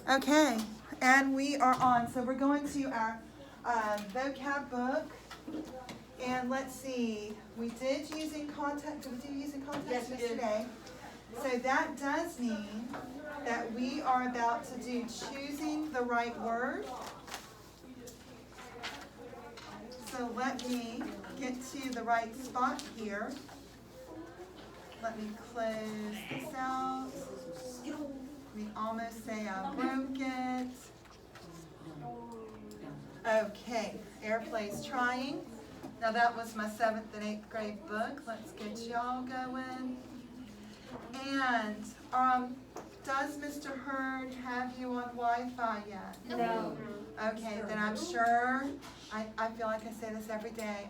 Okay, and we are on. So we're going to our vocab book. And let's see, we did using context. Did we do using context yesterday? So that does mean that we are about to do choosing the right word. So let me get to the right spot here. Let me close this out. We almost say I broke it. Okay, airplane's trying. Now that was my 7th and 8th grade book. Let's get y'all going. And does Mr. Hurd have you on Wi-Fi yet? No. Okay, then I'm sure, I feel like I say this every day,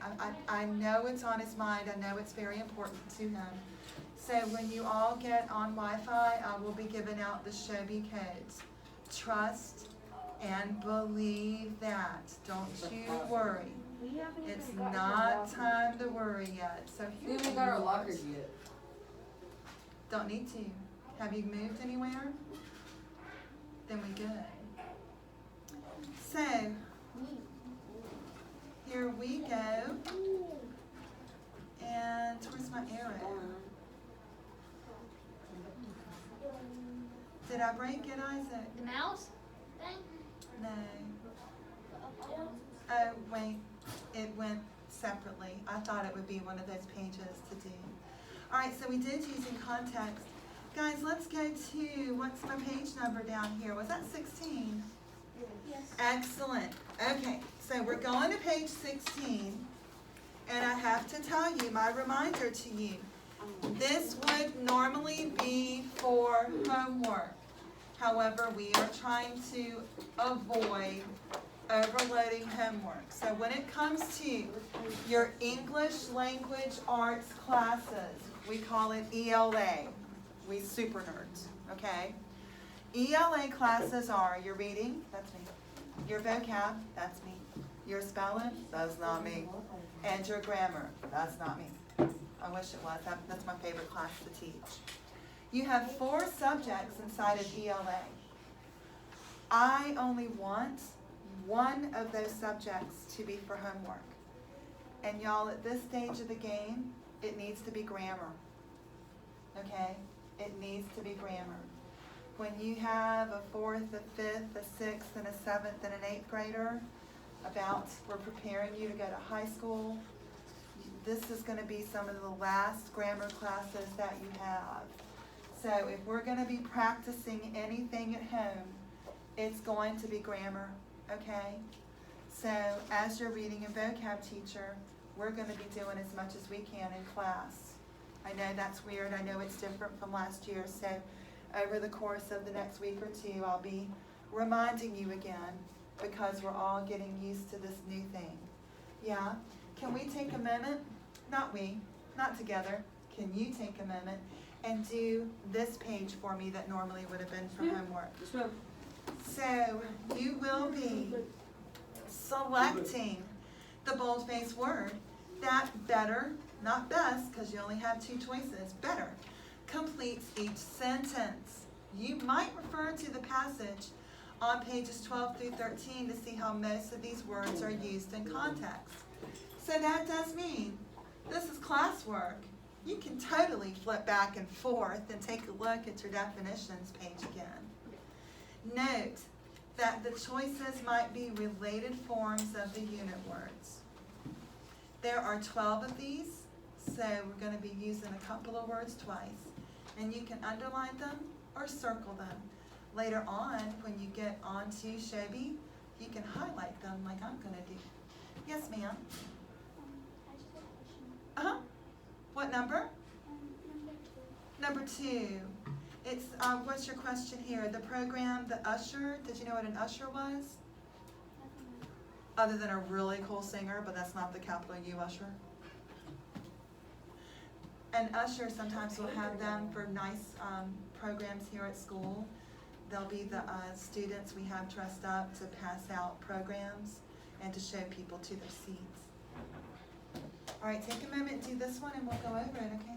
I know it's on his mind, I know it's very important to him. So when you all get on Wi-Fi, I will be giving out the Shobi codes. Trust and believe that. Don't you worry. It's not time to worry yet. So We haven't got our lockers yet. Don't need to. Have you moved anywhere? Then we good. So, here we go. And where's my arrow? Did I break it, Isaac? The mouse thing? No. Oh, wait. It went separately. I thought it would be one of those pages to do. All right, so we did using context. Guys, let's go to, what's my page number down here? Was that 16? Yes. Excellent. Okay, so we're going to page 16, and I have to tell you, my reminder to you, this would normally be for homework. However, we are trying to avoid overloading homework. So when it comes to your English language arts classes, we call it ELA. We super nerds, okay? ELA classes are your reading, that's me. Your vocab, that's me. Your spelling, that's not me. And your grammar, that's not me. I wish it was. That's my favorite class to teach. You have 4 subjects inside of ELA. I only want one of those subjects to be for homework. And y'all, at this stage of the game, it needs to be grammar. Okay? It needs to be grammar. When you have a 4th, a 5th, a 6th, and a 7th, and an 8th grader, we're preparing you to go to high school, this is going to be some of the last grammar classes that you have. So if we're going to be practicing anything at home, it's going to be grammar, okay? So as your reading and vocab teacher, we're going to be doing as much as we can in class. I know that's weird. I know it's different from last year. So over the course of the next week or 2, I'll be reminding you again because we're all getting used to this new thing. Yeah? Can we take a moment? Not we, not together. Can you take a moment and do this page for me that normally would have been for homework? So you will be selecting the boldface word that better, not best, because you only have 2 choices, better, completes each sentence. You might refer to the passage on pages 12 through 13 to see how most of these words are used in context. So that does mean this is classwork. You can totally flip back and forth and take a look at your definitions page again. Note that the choices might be related forms of the unit words. There are 12 of these, so we're going to be using a couple of words twice. And you can underline them or circle them. Later on, when you get onto Shobi, you can highlight them like I'm going to do. Yes, ma'am? I just have a question. Uh-huh. What number? Number 2. Number 2. It's, what's your question here? The program, the usher, did you know what an usher was? Other than a really cool singer, but that's not the capital U usher. An usher, sometimes we'll have them for nice programs here at school. They'll be the students we have dressed up to pass out programs and to show people to their seats. All right, take a moment and do this one and we'll go over it, okay?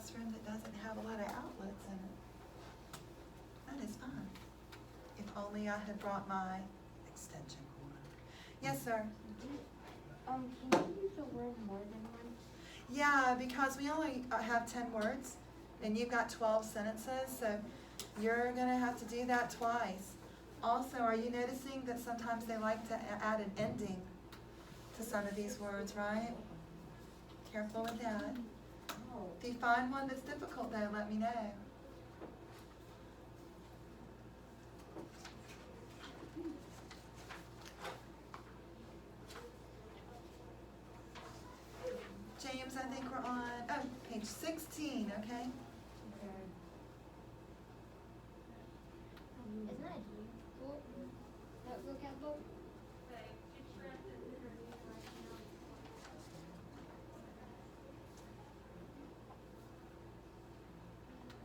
classroom that doesn't have a lot of outlets in it. That is fine. If only I had brought my extension cord. Yes, sir. Can you use the word more than once? Yeah, because we only have 10 words, and you've got 12 sentences, so you're gonna have to do that twice. Also, are you noticing that sometimes they like to add an ending to some of these words, right? Careful with that. If you find one that's difficult though, let me know. James, I think we're on, page 16, okay? Isn't that book? That vocab book?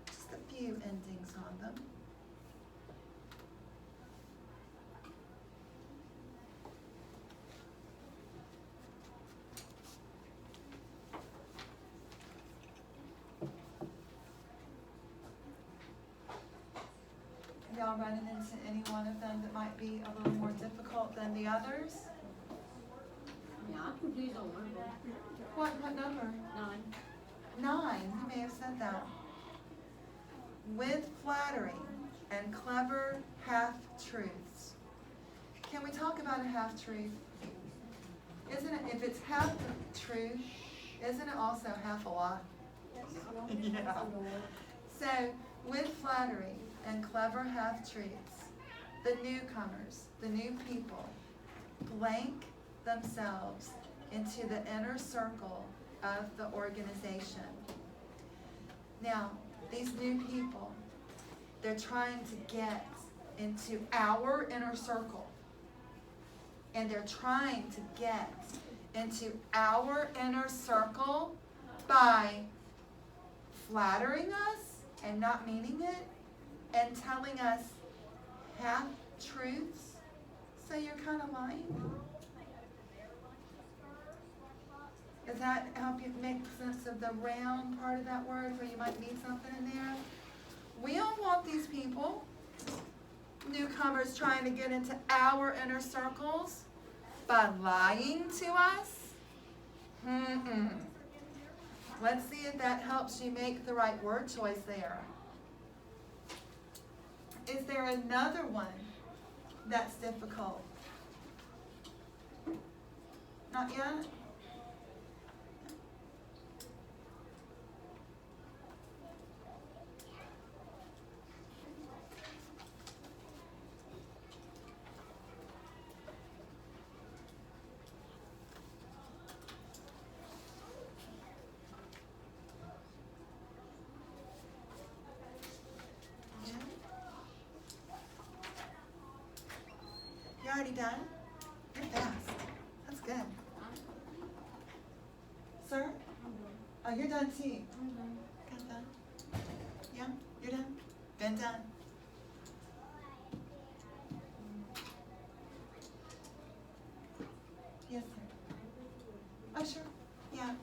Just a few endings on them. Y'all running into any one of them that might be a little more difficult than the others? Yeah, I'm confused on one of them. What number? 9. 9, you may have said that. With flattery and clever half-truths. Can we talk about a half-truth? Isn't it, if it's half the truth, isn't it also half a lie? Yeah. So, with flattery and clever half-truths, the newcomers, the new people, blank themselves into the inner circle of the organization. Now, these new people, they're trying to get into our inner circle. And they're trying to get into our inner circle by flattering us and not meaning it, and telling us half-truths. So you're kind of lying. Does that help you make sense of the round part of that word where you might need something in there? We don't want these people, newcomers, trying to get into our inner circles by lying to us. Let's see if that helps you make the right word choice there. Is there another one that's difficult? Not yet? You already done? You're fast. That's good. Sir? Oh, you're done too. Got done? Yeah, you're done? Been done. Yes, sir. Oh, sure. Yeah.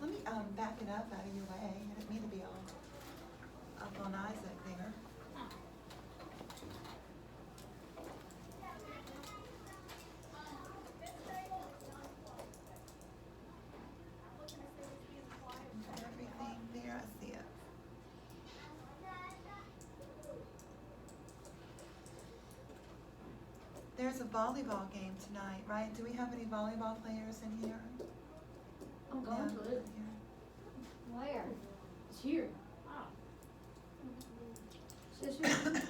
Let me back it up out of your way. I didn't mean to be all up on Isaac there. Everything there, I see it. There's a volleyball game tonight, right? Do we have any volleyball players in here? I'm going to it. Where? It's here. This I one? am.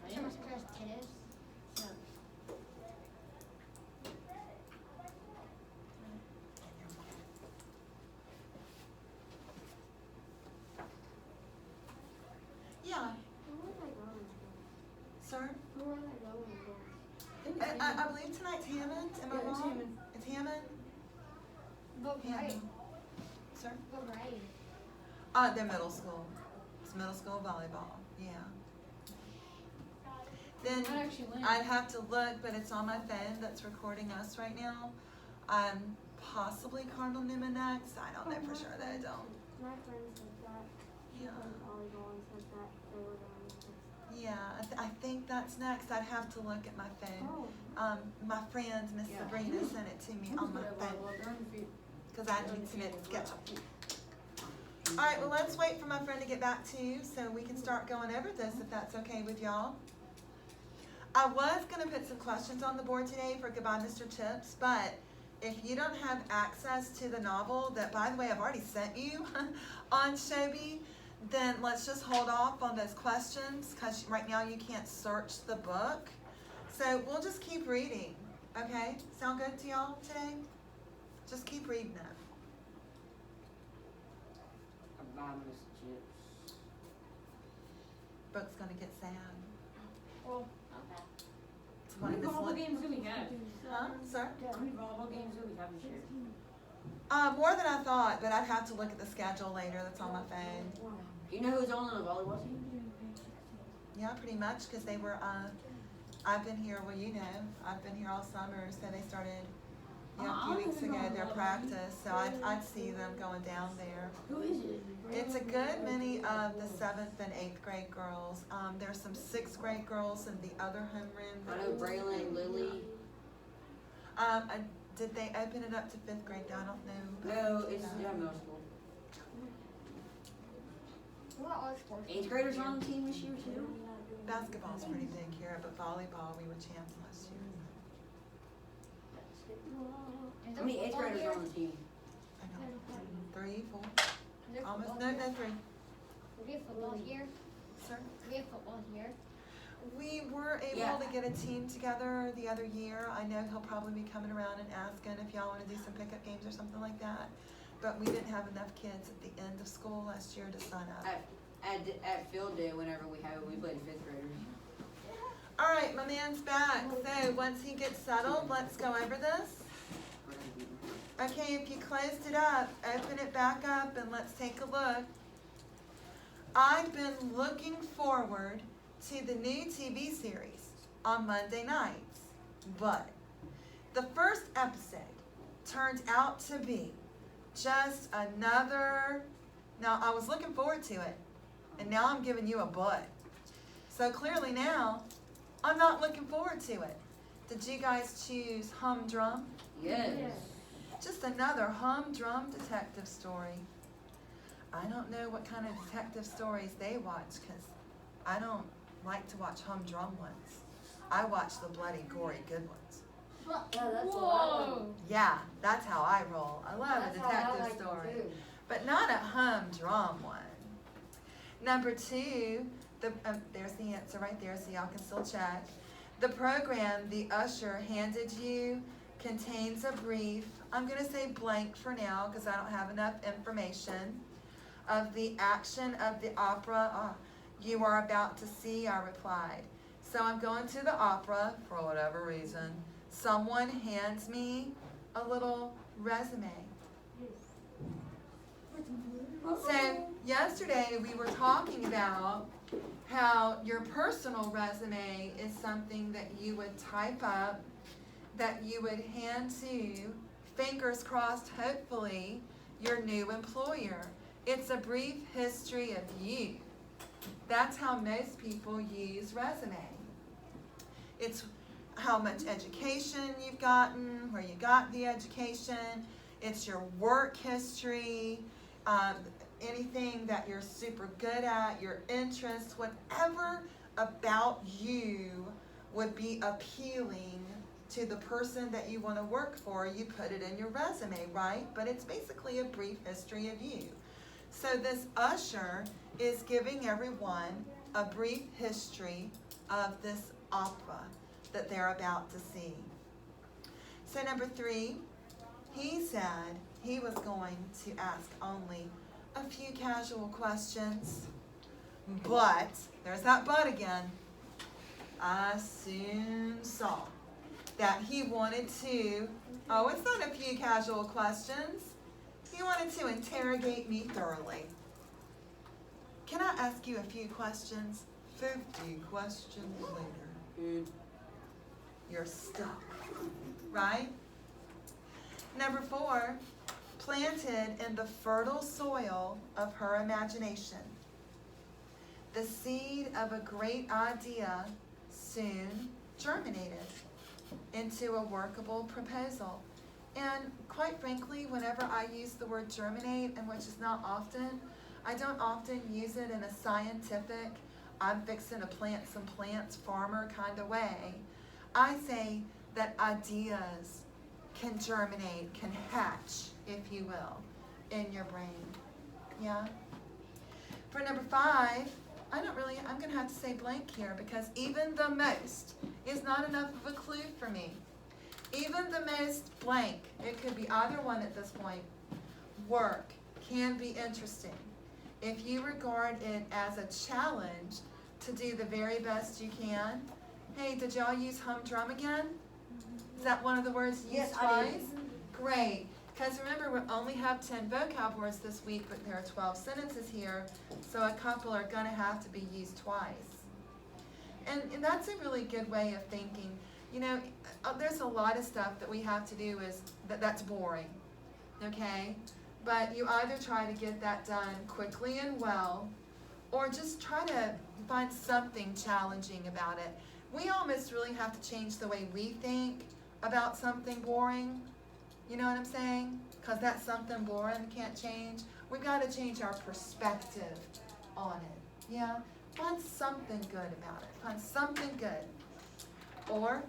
Someone's pressed tennis. So. Yeah, Who was I going sir? to? Who was I going to? I believe tonight's Hammond. Am I Yeah, it's wrong? Hammond. It's Hammond? What grade? Hammond. Sir? What grade? They're middle school. It's middle school volleyball, yeah. Then That actually went. I'd have to look, but it's on my phone that's recording us right now. Possibly Cardinal Newman next. I don't know for sure that I don't. My friend said that. She Yeah. played volleyball and said that they were going to. Yeah, I think that's next. I'd have to look at my phone. Oh. My friend, Miss Yeah. Sabrina, sent it to me on my phone because I need to make a schedule. All right, well, let's wait for my friend to get back to you so we can start going over this if that's okay with y'all. I was going to put some questions on the board today for Goodbye, Mr. Chips, but if you don't have access to the novel that, by the way, I've already sent you on Shobi, then let's just hold off on those questions because right now you can't search the book. So we'll just keep reading, okay? Sound good to y'all today? Just keep reading it. Goodbye, Miss Chips. Book's gonna get sad. Well, okay. It's How one many of this volleyball one. games do we have? Huh, sir? How many volleyball games do we have this year? More than I thought, but I'd have to look at the schedule later. That's on my phone. Do you know who's on the volleyball team? Yeah, pretty much, because they were, I've been here, well, you know, I've been here all summer, so they started, a few weeks ago, their practice, so I'd see them going down there. Who is it? It's a good many of the 7th and 8th grade girls. There's some 6th grade girls in the other homeroom. I know Braylon, Lily. Did they open it up to 5th grade? I don't know. No, it's middle school. What all sports? 8th graders on the team this year too. Basketball's pretty big here, but volleyball, we were champs last year. How many 8th graders are on the team? I know, 3, 4, Is there almost, football no, here? 3. We have football here. Sir? We have football here. We were able Yeah. to get a team together the other year. I know he'll probably be coming around and asking if y'all want to do some pickup games or something like that. But we didn't have enough kids at the end of school last year to sign up. At field day, whenever we played 5th graders. All right, my man's back. So once he gets settled, let's go over this. Okay, if you closed it up, open it back up and let's take a look. I've been looking forward to the new TV series on Monday nights, but the first episode turned out to be just another, now I was looking forward to it, and now I'm giving you a but. So clearly now, I'm not looking forward to it. Did you guys choose Humdrum? Yes. Just another humdrum detective story. I don't know what kind of detective stories they watch because I don't like to watch humdrum ones. I watch the bloody, gory, good ones. Whoa. Yeah, that's how I roll. I love a detective story, but not a humdrum one. Number 2, there's the answer right there, so y'all can still check. The program the usher handed you contains a brief, I'm going to say blank for now because I don't have enough information, of the action of the opera you are about to see, I replied. So I'm going to the opera for whatever reason. Someone hands me a little resume. So yesterday we were talking about how your personal resume is something that you would type up, that you would hand to, fingers crossed, hopefully, your new employer. It's a brief history of you. That's how most people use resume. It's how much education you've gotten, where you got the education. It's your work history, anything that you're super good at, your interests, whatever about you would be appealing to the person that you want to work for, you put it in your resume, right? But it's basically a brief history of you. So this usher is giving everyone a brief history of this opera that they're about to see. So number 3, he said he was going to ask only a few casual questions, but, there's that but again, I soon saw that he wanted to, it's not a few casual questions, he wanted to interrogate me thoroughly. Can I ask you a few questions? 50 questions later. You're stuck, right? Number 4, planted in the fertile soil of her imagination. The seed of a great idea soon germinated into a workable proposal. And quite frankly, whenever I use the word germinate, and which is not often, I don't often use it in a scientific, I'm fixing to plant some plants farmer kind of way. I say that ideas can germinate, can hatch, if you will, in your brain. Yeah? For number 5, I'm going to have to say blank here because even the most is not enough of a clue for me. Even the most blank, it could be either one at this point, work can be interesting. If you regard it as a challenge to do the very best you can. Hey, did y'all use humdrum again? Is that one of the words used Yes, twice? I did. Great. Because remember, we only have 10 vocab words this week, but there are 12 sentences here, so a couple are going to have to be used twice. And that's a really good way of thinking. You know, there's a lot of stuff that we have to do that's boring, okay? But you either try to get that done quickly and well, or just try to find something challenging about it. We almost really have to change the way we think about something boring. You know what I'm saying? Because that something boring can't change. We've got to change our perspective on it. Yeah? Find something good about it. Find something good. Or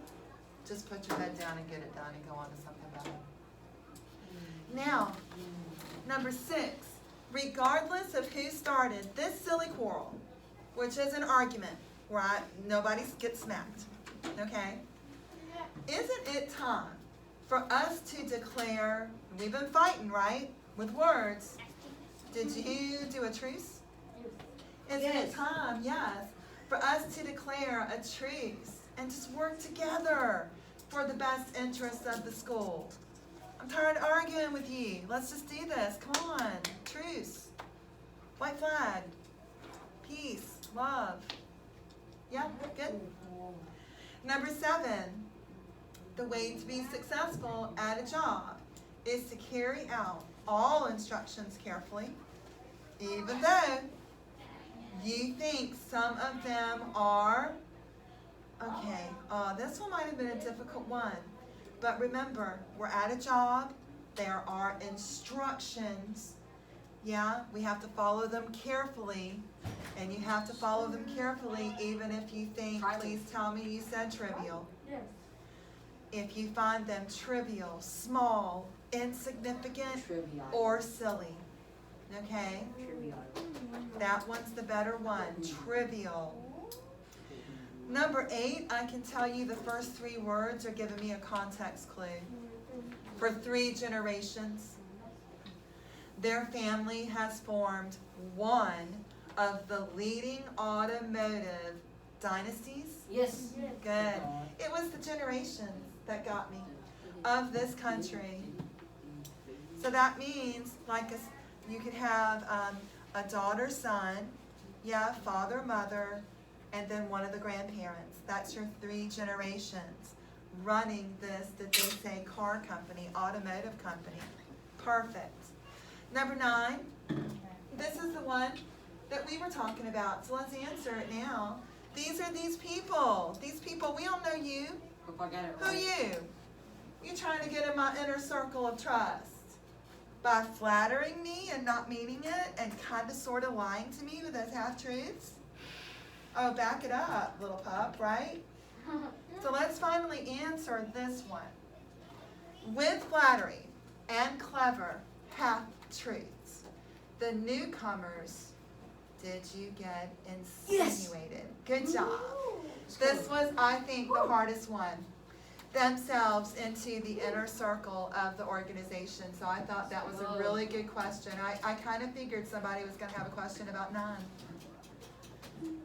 just put your head down and get it done and go on to something better. Now, number 6. Regardless of who started this silly quarrel, which is an argument where nobody gets smacked, okay? Isn't it time for us to declare, we've been fighting, right, with words. Did you do a truce? Isn't it time, yes, for us to declare a truce and just work together for the best interests of the school? I'm tired of arguing with you. Let's just do this. Come on. Truce. White flag. Peace. Love. Yeah, good. Number 7. The way to be successful at a job is to carry out all instructions carefully, even though you think some of them are, okay, this one might have been a difficult one. But remember, we're at a job. There are instructions. Yeah, we have to follow them carefully. And you have to follow them carefully even if you think, please tell me you said trivial. Yes. If you find them trivial, small, insignificant, or silly. Okay? That one's the better one. Trivial. Number 8, I can tell you the first 3 words are giving me a context clue. For 3 generations, their family has formed one of the leading automotive dynasties. Yes. Good. It was the generations that got me of this country. So that means, you could have a daughter, son, yeah, father, mother, and then one of the grandparents. That's your 3 generations running this, did they say, car company, automotive company. Perfect. Number 9, this is the one that we were talking about, so let's answer it now. These are these people. These people, we don't know you. Hope I got it Who right. you? You trying to get in my inner circle of trust by flattering me and not meaning it and kind of sort of lying to me with those half-truths? Oh, back it up, little pup, right? So let's finally answer this one. With flattery and clever half-truths, the newcomers, did you get insinuated? Good job. This was, I think, the hardest one. Themselves into the inner circle of the organization. So I thought that was a really good question. I kind of figured somebody was going to have a question about 9.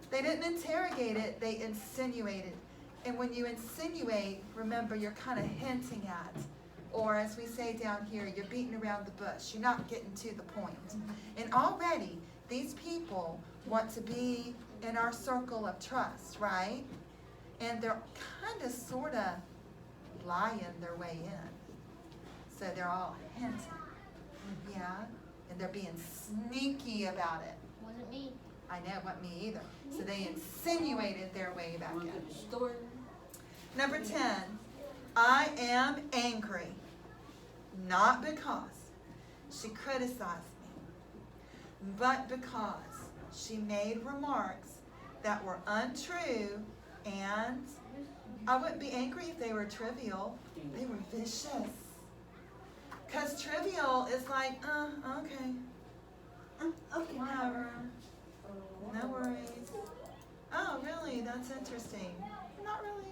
They didn't interrogate it, they insinuated. And when you insinuate, remember, you're kind of hinting at, or as we say down here, you're beating around the bush. You're not getting to the point. And already, these people want to be in our circle of trust, right? And they're kind of, sort of lying their way in. So they're all hinting. Yeah, and they're being sneaky about it. Wasn't me. I know, it wasn't me either. So they insinuated their way back Went in. to the store. Number 10, I am angry, not because she criticized me, but because she made remarks that were untrue, and I wouldn't be angry if they were trivial. They were vicious. Because trivial is like, okay. Okay. Whatever. No worries. Oh, really? That's interesting. Not really.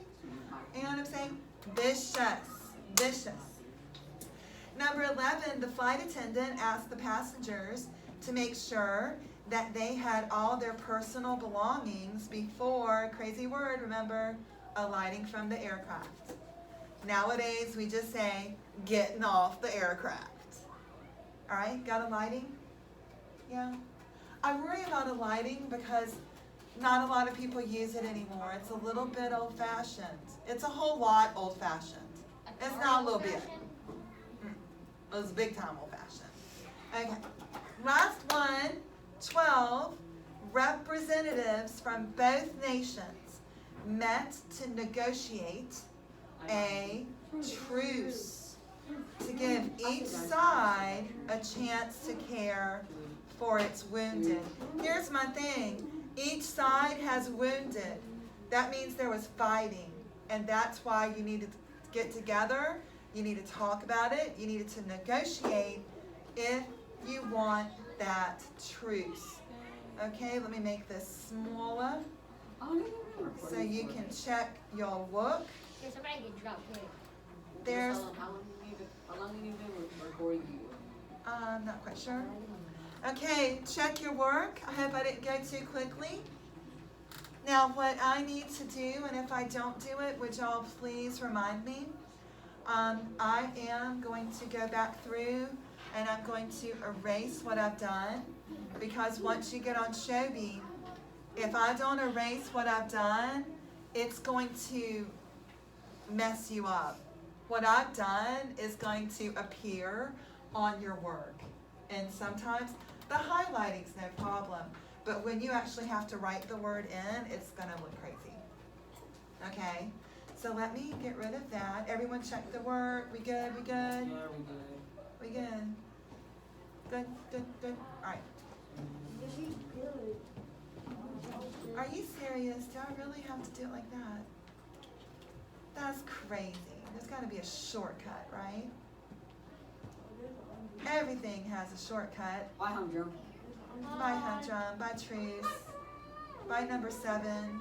You know what I'm saying? Vicious. Vicious. Number 11, the flight attendant asked the passengers to make sure that they had all their personal belongings before, crazy word, remember, alighting from the aircraft. Nowadays, we just say, getting off the aircraft. All right, got alighting? Yeah. I worry about alighting because not a lot of people use it anymore. It's a little bit old-fashioned. It's a whole lot old-fashioned. It's not a little bit. It was big time old-fashioned. Okay. Last one, 12 representatives from both nations met to negotiate a truce to give each side a chance to care for its wounded. Here's my thing. Each side has wounded. That means there was fighting. And that's why you needed to get together. You need to talk about it. You needed to negotiate if you want that truce. Okay, let me make this smaller so you can check your work. Yeah, somebody get dropped here. There's, How long you need to record you? I'm not quite sure. Okay, check your work. I hope I didn't go too quickly. Now, what I need to do, and if I don't do it, would y'all please remind me? I am going to go back through and I'm going to erase what I've done, because once you get on Shobi, if I don't erase what I've done, it's going to mess you up. What I've done is going to appear on your work. And sometimes the highlighting's no problem, but when you actually have to write the word in, it's gonna look crazy. Okay, so let me get rid of that. Everyone check the work. We good? We good? Yeah, we good. We good? Good, good, good. All right. Are you serious? Do I really have to do it like that? That's crazy. There's gotta be a shortcut, right? Everything has a shortcut. Bye, Humdrum. By Humdrum, by Truce, by number 7.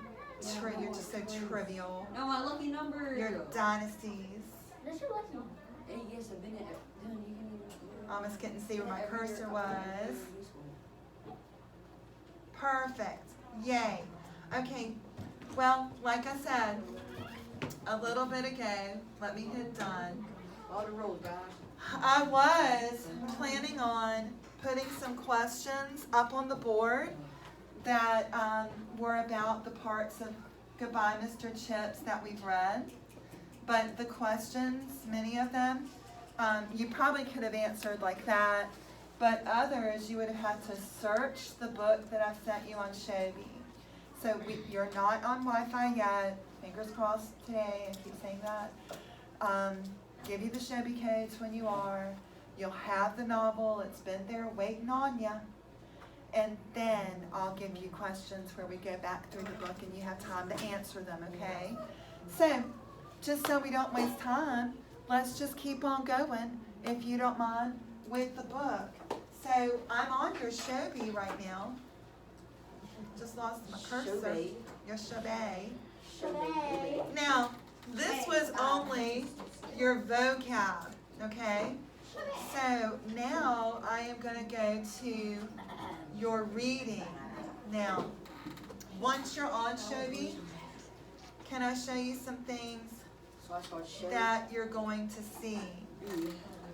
You're just so trivial. No, my lucky number. Your dynasties. This is lucky. Hey, yes, I've been at. Almost couldn't see where my cursor was. Perfect. Yay. Okay. Well, like I said a little bit ago, let me hit done. All the rolls, guys. I was planning on putting some questions up on the board that were about the parts of Goodbye, Mr. Chips that we've read. But the questions, many of them, you probably could have answered like that, but others you would have had to search the book that I sent you on Shobi. So you're not on Wi-Fi yet. Fingers crossed today, and keep saying that. Give you the Shobi codes when you are. You'll have the novel. It's been there waiting on you. And then I'll give you questions where we go back through the book and you have time to answer them, okay? So, just so we don't waste time, let's just keep on going, if you don't mind, with the book. So, I'm on your Shobi right now. Just lost my cursor. Shobi. Your Shobi. Shobi. Now, this was only your vocab, okay? So now I am going to go to your reading. Now, once you're on Shobi, can I show you some things So I start showing. that you're going to see?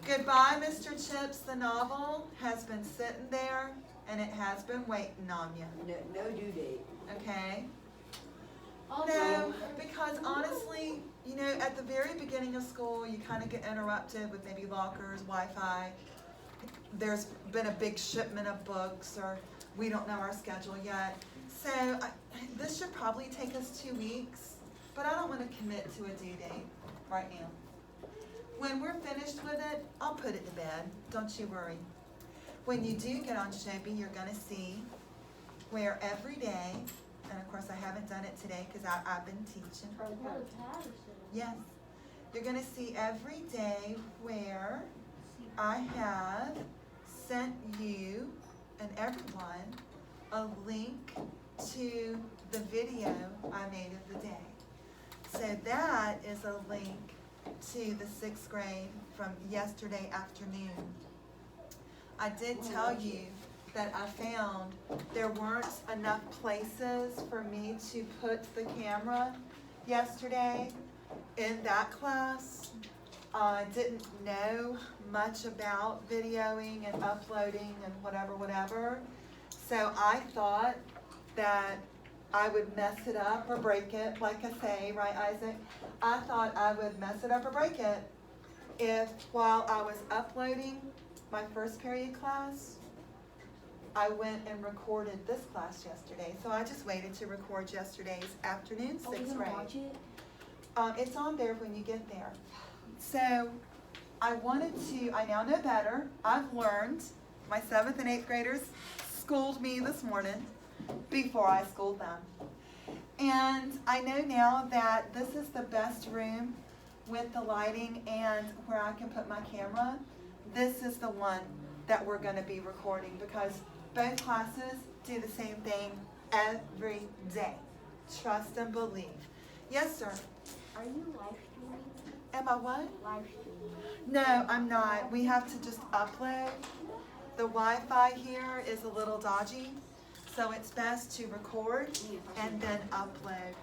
Goodbye, Mr. Chips, the novel has been sitting there and it has been waiting on you, No due date. okay? Oh, No, because honestly, you know, at the very beginning of school, you kind of get interrupted with maybe lockers, Wi-Fi. there's been a big shipment of books, or we don't know our schedule yet. So this should probably take us 2 weeks, but I don't want to commit to a due date right now. When we're finished with it, I'll put it to bed. Don't you worry. When you do get on Shelby, you're going to see where every day, and of course I haven't done it today because I've been teaching. Yes. You're going to see every day where I have sent you and everyone a link to the video I made of the day. So that is a link to the 6th grade from yesterday afternoon. I did tell you that I found there weren't enough places for me to put the camera yesterday in that class. I didn't know much about videoing and uploading and whatever. So I thought that I would mess it up or break it, like I say, right, Isaac? I thought I would mess it up or break it if while I was uploading my first period class, I went and recorded this class yesterday. So I just waited to record yesterday's afternoon 6th grade. Watch it? It's on there when you get there. So I now know better. I've learned. My 7th and 8th graders schooled me this morning before I schooled them. And I know now that this is the best room with the lighting and where I can put my camera. This is the one that we're going to be recording because both classes do the same thing every day. Trust and believe. Yes, sir. Are you live streaming? Am I what? Live streaming. No, I'm not. We have to just upload. The Wi-Fi here is a little dodgy, so it's best to record and then upload.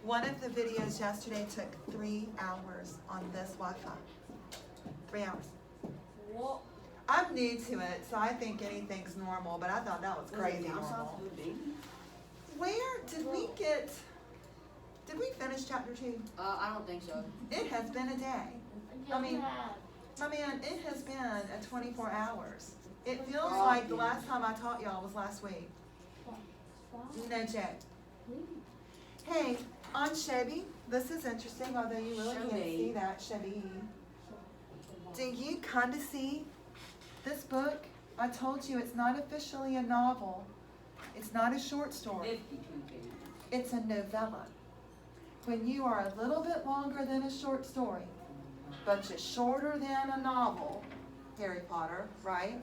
One of the videos yesterday took 3 hours on this Wi-Fi. 3 hours. What? I'm new to it, so I think anything's normal, but I thought that was crazy normal. Where did we finish chapter 2? I don't think so. It has been a day. I mean, my man, it has been a 24 hours. It feels like the last time I taught y'all was last week. No joke. Hey, on Chevy, this is interesting, although you really can't see that, Chevy. Do you kind of see this book? I told you it's not officially a novel. It's not a short story. 52 pages. It's a novella. When you are a little bit longer than a short story, but just shorter than a novel, Harry Potter, right?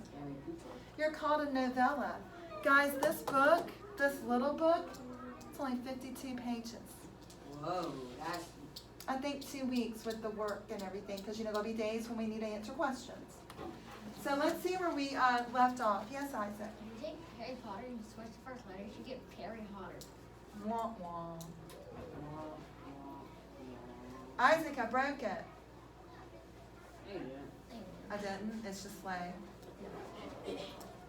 You're called a novella. Guys, this book, this little book, it's only 52 pages. Whoa, that's... I think 2 weeks with the work and everything, because there'll be days when we need to answer questions. So let's see where we left off. Yes, Isaac? If you take Harry Potter and switch the first letter, you get Harry Potter. Wah, wah. Isaac, I broke it. I didn't. It's just slow.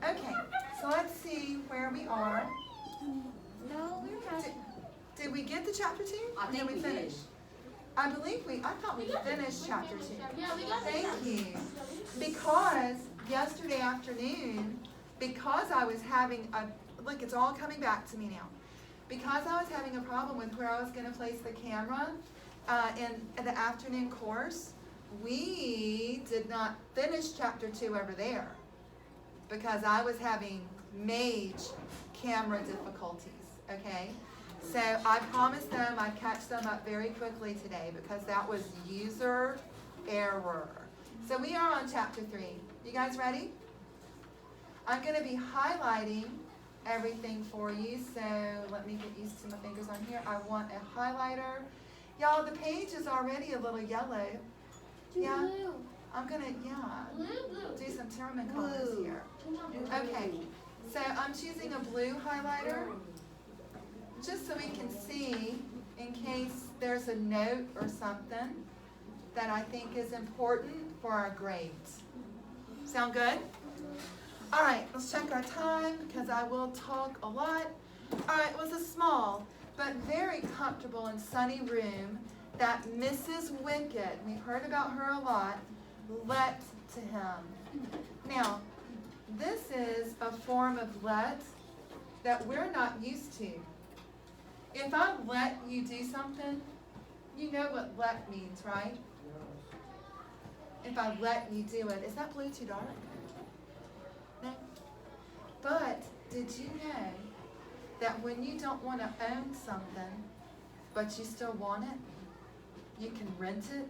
Okay, so let's see where we are. No, we're not. Did we get to chapter 2? I Or think did we finish? did. I thought we finished chapter 2. Yeah, we got Thank you. Because yesterday afternoon, because I was having look, it's all coming back to me now. Because I was having a problem with where I was going to place the camera in the afternoon course, we did not finish chapter 2 over there because I was having major camera difficulties, okay? So I promised them I'd catch them up very quickly today because that was user error. So we are on chapter 3. You guys ready? I'm going to be highlighting everything for you, so let me get used to my fingers on here. I want a highlighter. Y'all, the page is already a little yellow. Yeah, blue. I'm going to, Blue, blue. do some Terman colors here. Okay, so I'm choosing a blue highlighter just so we can see in case there's a note or something that I think is important for our grades. Sound good? All right, let's check our time because I will talk a lot. All right, it was a small but very comfortable and sunny room that Mrs. Wicked, we've heard about her a lot, let to him. Now, This is a form of let that we're not used to. If I let you do something, you know what let means, right? If I let you do it. Is that blue too dark? No? But did you know that when you don't want to own something, but you still want it, you can rent it?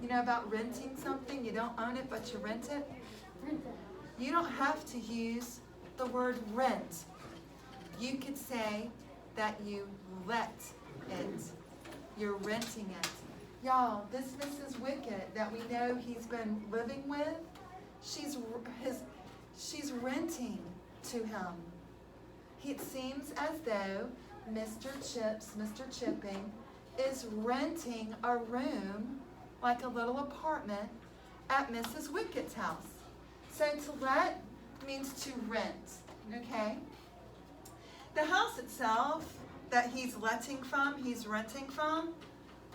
You know about renting something? You don't own it, but you rent it? You don't have to use the word rent. You could say that you let it. You're renting it. Y'all, this Mrs. Wickett that we know he's been living with, she's renting to him. It seems as though Mr. Chipping, is renting a room, like a little apartment, at Mrs. Wickett's house. So to let means to rent, okay? The house itself that he's renting from,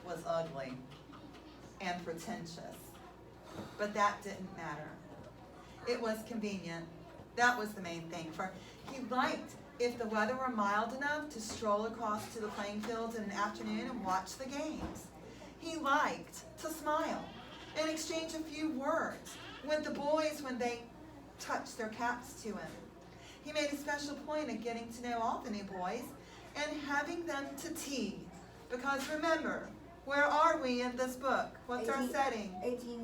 was ugly and pretentious. But that didn't matter. It was convenient. That was the main thing. He liked, if the weather were mild enough, to stroll across to the playing fields in an afternoon and watch the games. He liked to smile and exchange a few words with the boys when they touched their caps to him. He made a special point of getting to know all the new boys and having them to tea. Because remember, where are we in this book? What's our setting? 18.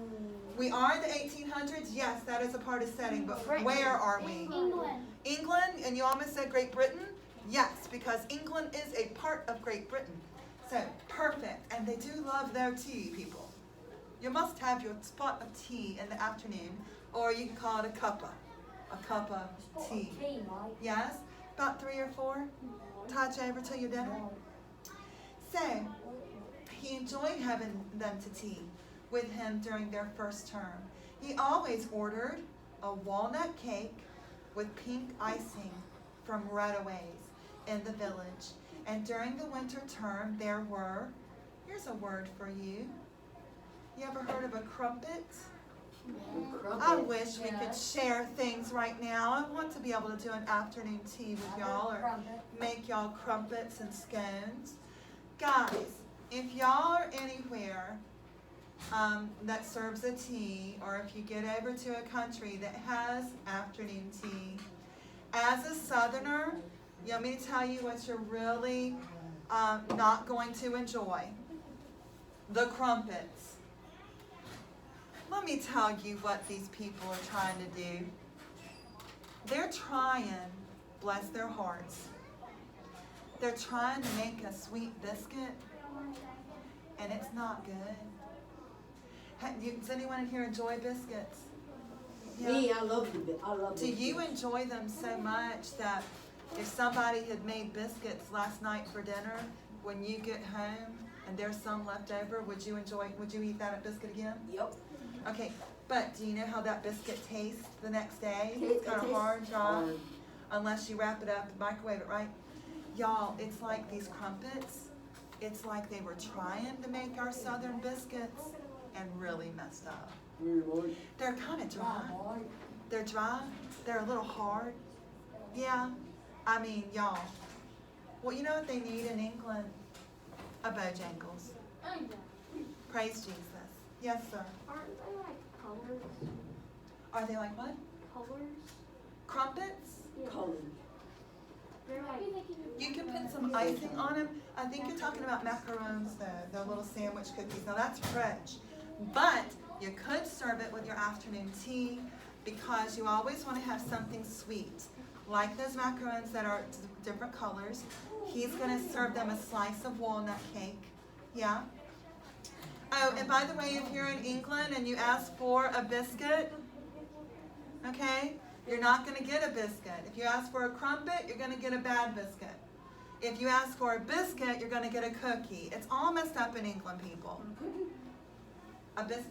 We are in the 1800s? Yes, that is a part of setting, but where are we? England. England, and you almost said Great Britain? Yes, because England is a part of Great Britain. So, perfect. And they do love their tea, people. You must have your spot of tea in the afternoon, or you can call it a cuppa of tea. Yes? About 3 or 4? Touch over to your dinner? So, he enjoyed having them to tea with him during their first term. He always ordered a walnut cake with pink icing from Redaway's in the village. And during the winter term, there were, here's a word for you. You ever heard of a crumpet? I wish we could share things right now. I want to be able to do an afternoon tea with y'all, or make y'all crumpets and scones. Guys, if y'all are anywhere that serves a tea, or if you get over to a country that has afternoon tea, as a Southerner, you want me to tell you what you're really not going to enjoy? The crumpets. Let me tell you what these people are trying to do. They're trying, bless their hearts, they're trying to make a sweet biscuit, and it's not good. Does anyone in here enjoy biscuits? Yeah. Me, I love Do you enjoy them so much that if somebody had made biscuits last night for dinner, when you get home and there's some left over, would you eat that biscuit again? Yep. Okay, but do you know how that biscuit tastes the next day? It's kind of hard, dry, unless you wrap it up and microwave it, right? Y'all, it's like these crumpets. It's like they were trying to make our Southern biscuits and really messed up. They're kind of dry. They're dry. They're a little hard. Yeah, I mean, y'all. Well, you know what they need in England? A Bojangles. Praise Jesus. Yes, sir. Aren't they like colors? Are they like what? Colors? Crumpets? Yeah. Colors. They're like, You can put some icing on them. I think you're talking about macarons, the little sandwich cookies. Now that's French. But you could serve it with your afternoon tea, because you always want to have something sweet. Like those macarons that are different colors. He's going to serve them a slice of walnut cake. Yeah? Oh, and by the way, if you're in England and you ask for a biscuit, okay, you're not going to get a biscuit. If you ask for a crumpet, you're going to get a bad biscuit. If you ask for a biscuit, you're going to get a cookie. It's all messed up in England, people.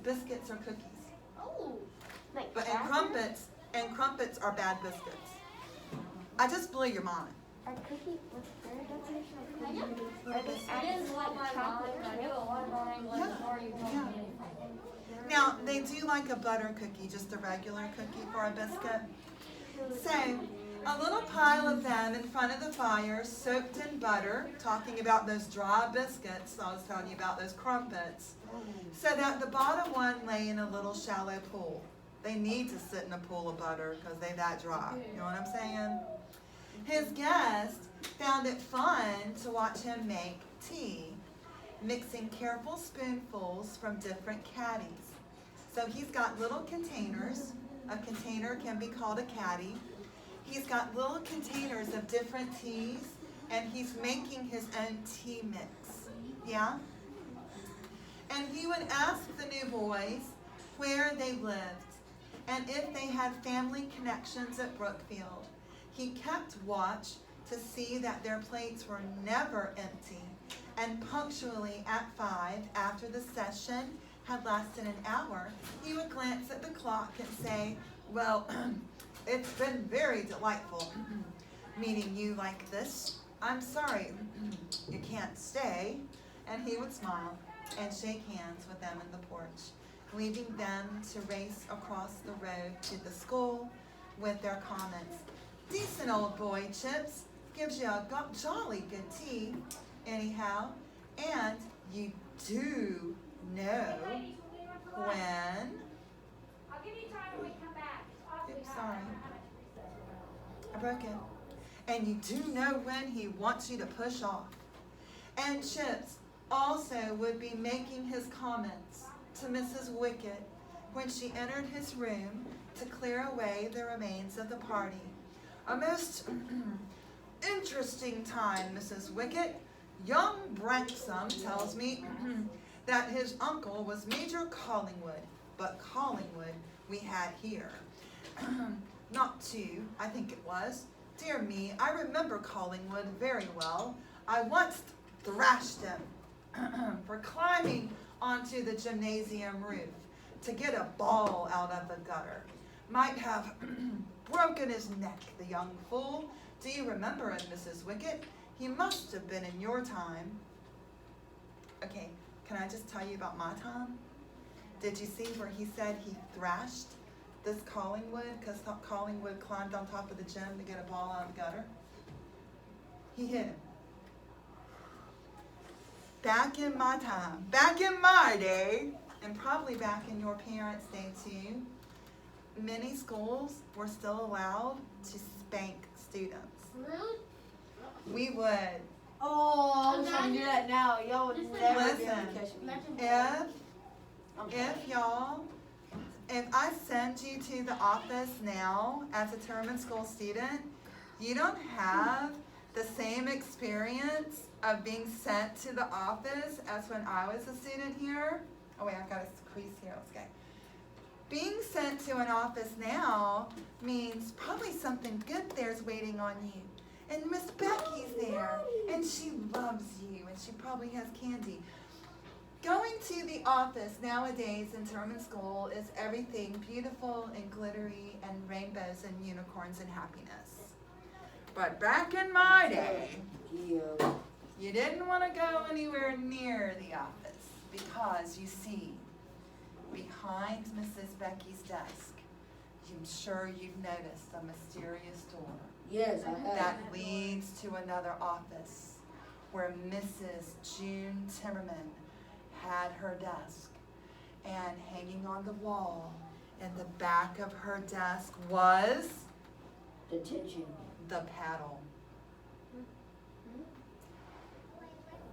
Biscuits are cookies. oh, like But crackers? crumpets are bad biscuits. I just blew your mind. Are cookie with their definition of cookie? Are they I didn't actually want my chocolate mom to chip? do a one line one before you told Yeah. me anything. Now, they do like a butter cookie, just a regular cookie for a biscuit. So, a little pile of them in front of the fire, soaked in butter, talking about those dry biscuits I was telling you about, those crumpets, so that the bottom one lay in a little shallow pool. They need to sit in a pool of butter because they're that dry. You know what I'm saying? His guest found it fun to watch him make tea, mixing careful spoonfuls from different caddies. So he's got little containers. A container can be called a caddy. He's got little containers of different teas, and he's making his own tea mix. Yeah? And he would ask the new boys where they lived and if they had family connections at Brookfield. He kept watch to see that their plates were never empty, and punctually at 5, after the session had lasted an hour, he would glance at the clock and say, "Well, it's been very delightful meeting you like this. I'm sorry you can't stay." And he would smile and shake hands with them in the porch, leaving them to race across the road to the school with their comments. "Decent old boy, Chips. Gives you a jolly good tea, anyhow. And you do know when..." I'll give you time when we come back. It's awfully Oops, hot. sorry. I broke it. "And you do know when he wants you to push off." And Chips also would be making his comments to Mrs. Wickett when she entered his room to clear away the remains of the party. "A most interesting time, Mrs. Wickett. Young Branksome tells me that his uncle was Major Collingwood, but Collingwood we had here. Not 2, I think it was. Dear me, I remember Collingwood very well. I once thrashed him for climbing onto the gymnasium roof to get a ball out of the gutter. Might have broken his neck, the young fool. Do you remember him, Mrs. Wickett? He must have been in your time." Okay, can I just tell you about my time? Did you see where he said he thrashed this Collingwood because Collingwood climbed on top of the gym to get a ball out of the gutter? He hit him. Back in my time, back in my day, and probably back in your parents' day too, many schools were still allowed to spank students. Really? We would. Oh, I was trying to do that now. Y'all would never be able to Listen. catch me. If I send you to the office now as a term and school student, you don't have the same experience of being sent to the office as when I was a student here. Oh wait, I've got a crease here, let's go. Being sent to an office now means probably something good there's waiting on you. And Miss Becky's there, and she loves you, and she probably has candy. Going to the office nowadays in term and school is everything beautiful and glittery and rainbows and unicorns and happiness. But back in my day, Yeah. you didn't want to go anywhere near the office because, you see, behind Mrs. Becky's desk, I'm sure you've noticed a mysterious door Yes, I have. that leads to another office where Mrs. June Timmerman had her desk. And hanging on the wall in the back of her desk was Detention. the paddle.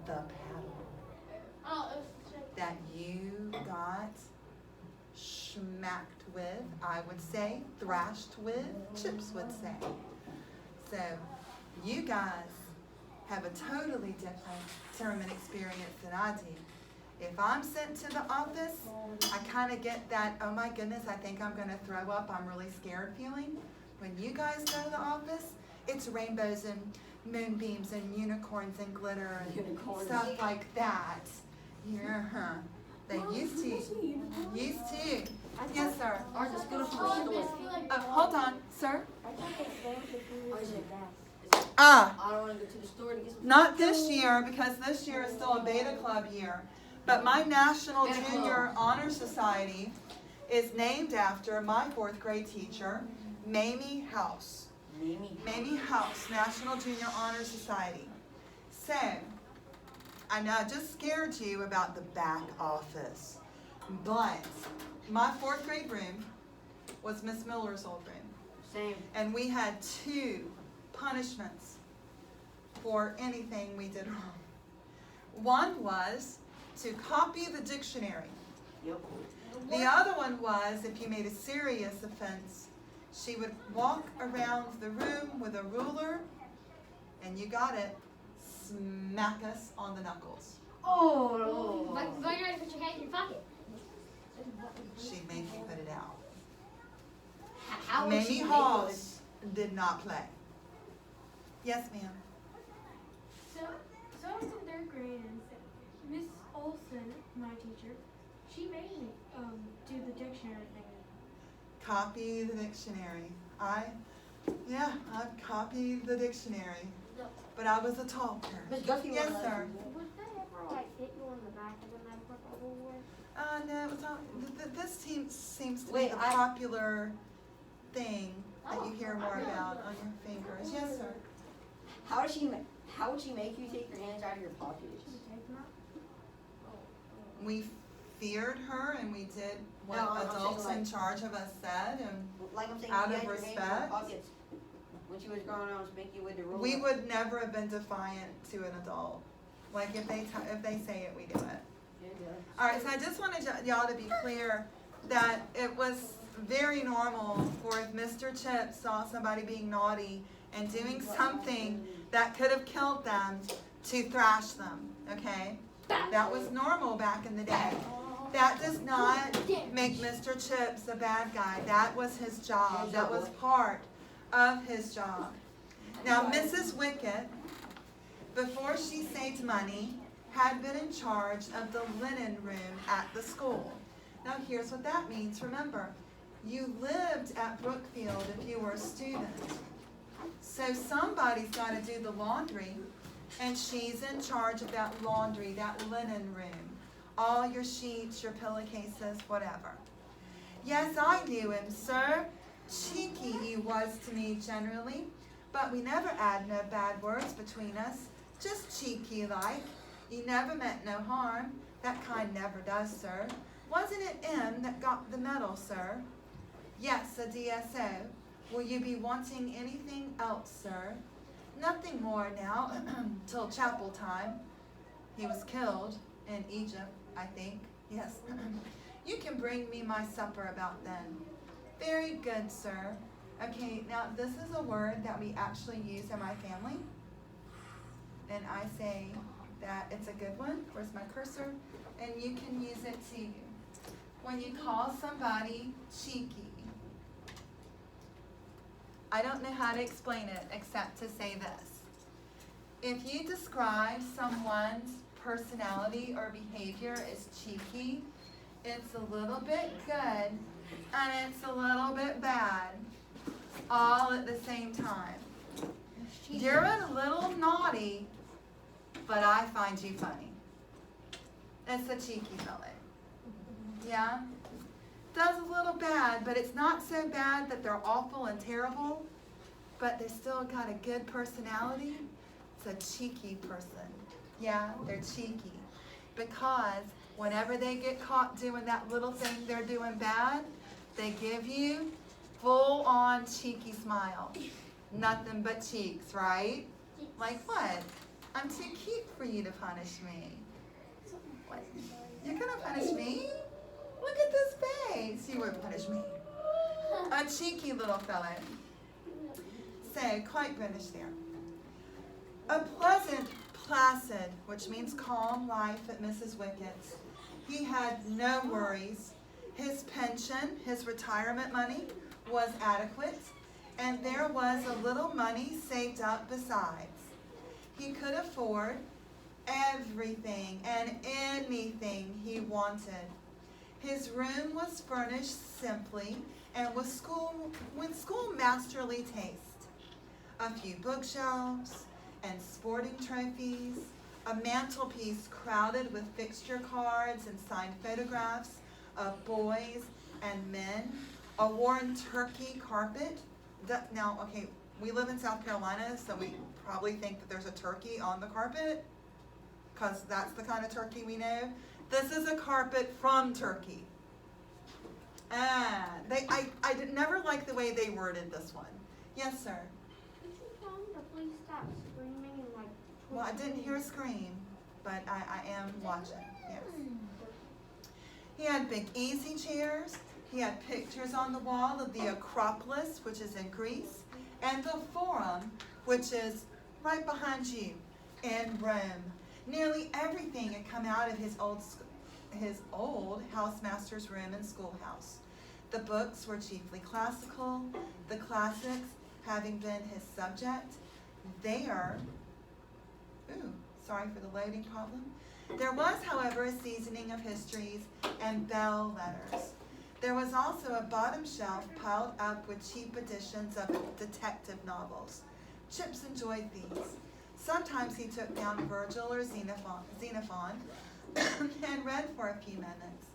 The paddle Oh, that you got smacked with, I would say, thrashed with, Chips would say. So you guys have a totally different term and experience than I do. If I'm sent to the office, I kind of get that, oh my goodness, I think I'm going to throw up, I'm really scared feeling. When you guys go to the office, it's rainbows and moonbeams and unicorns and glitter and Unicorns. stuff like that. Yeah, they used to. Used to. Yes, sir. Ours is good for the store. Hold on, sir. I thought they slammed the food with the desk. Ah, I don't want to go to the store to get some. not this year, because this year is still a beta club year. But my National Beta club. Junior Honor Society is named after my 4th grade teacher, Mamie House. Mamie House, National Junior Honor Society. So, I know I just scared you about the back office, but my 4th grade room was Miss Miller's old room. Same. And we had 2 punishments for anything we did wrong. One was to copy the dictionary. Yep. The other one was if you made a serious offense, she would walk around the room with a ruler, and you got it, smack us on the knuckles. Oh. But you already put your hand in your pocket. She made me put it out. How would she Mamie make Halls did not play. Yes, ma'am. So I was in 3rd grade and Miss Olson, my teacher, she made me do the dictionary thing. Copy the dictionary. I copied the dictionary. But I was a talker. Miss Guffey Yes, was sir. Would they ever like hit you on the back of the medical award? No, it was not, this team seems to be Wait, the I- popular thing that you hear more about on your fingers. Yes, sir. How would she make you take your hands out of your pockets? Take them out. We feared her and we did what No, I'm adults saying, in like- charge of us said, and Like I'm saying, Out you of had your hands in your respect. pockets when she was growing up, spank you with the ruler. we would never have been defiant to an adult. Like if they say it, we do it. Yeah, yeah. All right, so I just wanted y'all to be clear that it was very normal for if Mr. Chip saw somebody being naughty and doing something that could have killed them to thrash them, okay? That was normal back in the day. That does not make Mr. Chips a bad guy. That was his job. That was part of his job. Now, Mrs. Wickett, before she saved money, had been in charge of the linen room at the school. Now, here's what that means. Remember, you lived at Brookfield if you were a student. So somebody's got to do the laundry, and she's in charge of that laundry, that linen room. All your sheets, your pillowcases, whatever. Yes, I knew him, sir. Cheeky he was to me generally, but we never had no bad words between us. Just cheeky like. He never meant no harm. That kind never does, sir. Wasn't it him that got the medal, sir? Yes, a DSO. Will you be wanting anything else, sir? Nothing more now, till chapel time. He was killed in Egypt, I think. Yes. You can bring me my supper about then. Very good, sir. Okay, now this is a word that we actually use in my family. And I say that it's a good one. Where's my cursor? And you can use it too. When you call somebody cheeky, I don't know how to explain it except to say this. If you describe someone's personality or behavior as cheeky, it's a little bit good and it's a little bit bad, all at the same time. You're a little naughty, but I find you funny. It's a cheeky fella. Yeah? Does a little bad, but it's not so bad that they're awful and terrible, but they still got a good personality. It's a cheeky person. Yeah, they're cheeky. Because whenever they get caught doing that little thing they're doing bad, they give you full-on cheeky smile. Nothing but cheeks, right? Like what? I'm too cute for you to punish me. What? You're gonna punish me? Look at this face. You wouldn't punish me. A cheeky little fellow. So, quite British there. A pleasant, placid, which means calm life at Mrs. Wickett's. He had no worries. His pension, his retirement money, was adequate, and there was a little money saved up besides. He could afford everything and anything he wanted. His room was furnished simply and with schoolmasterly taste. a few bookshelves and sporting trophies, a mantelpiece crowded with fixture cards and signed photographs of boys and men, a worn turkey carpet. Now, okay, we live in South Carolina, so we probably think that there's a turkey on the carpet, because that's the kind of turkey we know. This is a carpet from Turkey. I did never like the way they worded this one. Yes, sir. Could you tell him to please stop screaming and like? Well, I didn't hear a scream, but I am watching. Yes. He had big easy chairs. He had pictures on the wall of the Acropolis, which is in Greece, and the Forum, which is right behind you in Rome. Nearly everything had come out of his old housemaster's room and schoolhouse. The books were chiefly classical, the classics having been his subject. Sorry for the loading problem. There was, however, a seasoning of histories and bell letters. There was also a bottom shelf piled up with cheap editions of detective novels. Chips enjoyed these. Sometimes he took down Virgil or Xenophon and read for a few minutes.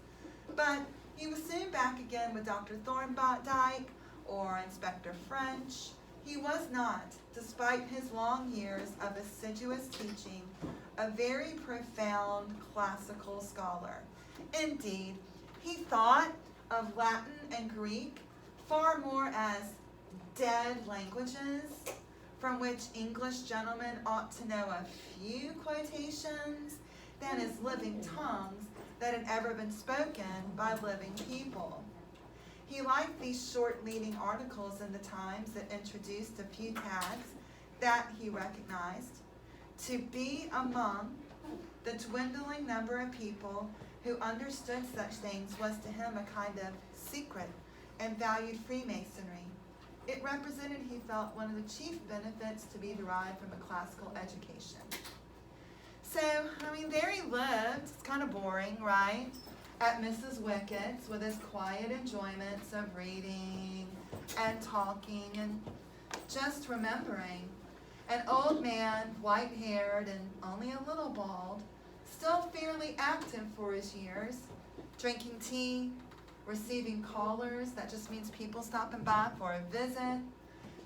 But he was soon back again with Dr. Thorndike or Inspector French. He was not, despite his long years of assiduous teaching, a very profound classical scholar. Indeed, he thought of Latin and Greek far more as dead languages from which English gentlemen ought to know a few quotations than as living tongues that had ever been spoken by living people. He liked these short leading articles in the Times that introduced a few tags that he recognized. To be among the dwindling number of people who understood such things was to him a kind of secret and valued Freemasonry. It represented, he felt, one of the chief benefits to be derived from a classical education. So, there he lived. It's kind of boring, right? At Mrs. Wickett's with his quiet enjoyments of reading and talking and just remembering. An old man, white-haired and only a little bald, still fairly active for his years, drinking tea, receiving callers, that just means people stopping by for a visit,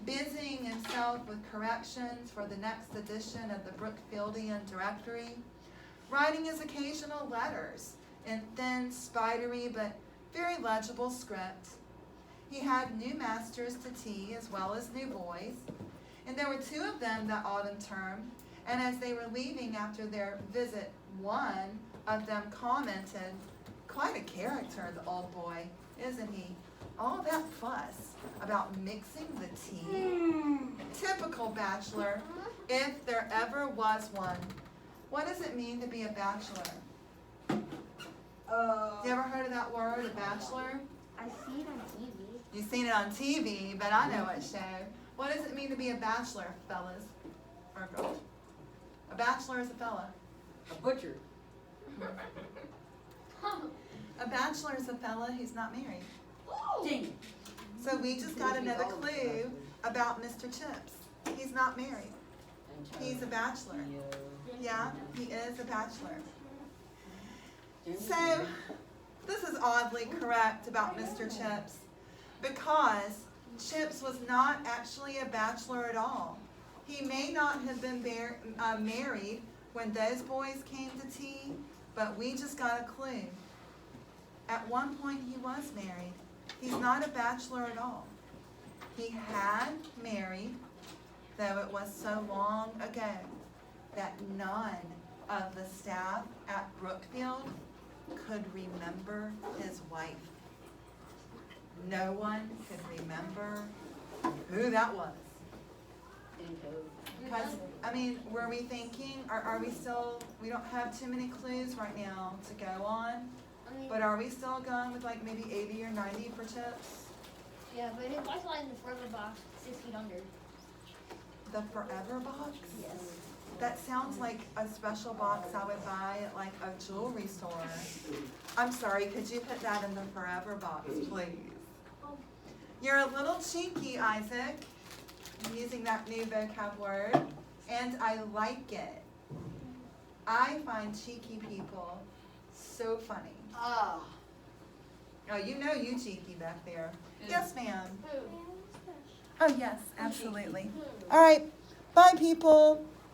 busying himself with corrections for the next edition of the Brookfieldian Directory, writing his occasional letters in thin, spidery, but very legible script. He had new masters to tea as well as new boys, and there were 2 of them that autumn term, and as they were leaving after their visit, one of them commented, "Quite a character, the old boy, isn't he? All that fuss about mixing the tea. Typical bachelor, if there ever was one." What does it mean to be a bachelor? You ever heard of that word, a bachelor? I see it on TV. You've seen it on TV, but I know what show. What does it mean to be a bachelor, fellas or girls? A bachelor is a fella. A butcher. A bachelor is a fella who's not married. Dang it. So we just got another clue about Mr. Chips. He's not married. He's a bachelor. Yeah, he is a bachelor. So this is oddly correct about Mr. Chips because Chips was not actually a bachelor at all. He may not have been married when those boys came to tea, but we just got a clue. At one point he was married. He's not a bachelor at all. He had married, though it was so long ago that none of the staff at Brookfield could remember his wife. No one could remember who that was. Because, were we thinking, are we still, we don't have too many clues right now to go on, but are we still going with like maybe 80 or 90 for Chips? Yeah, but it was like in the forever box, 6 feet under. The Forever box? Yes. That sounds like a special box I would buy at like a jewelry store. I'm sorry, could you put that in the Forever box, please? You're a little cheeky, Isaac. I'm using that new vocab word, and I like it. I find cheeky people so funny. Oh. Oh, you know you cheeky back there. Yes, ma'am. Who? Oh, yes, absolutely. All right. Bye, people.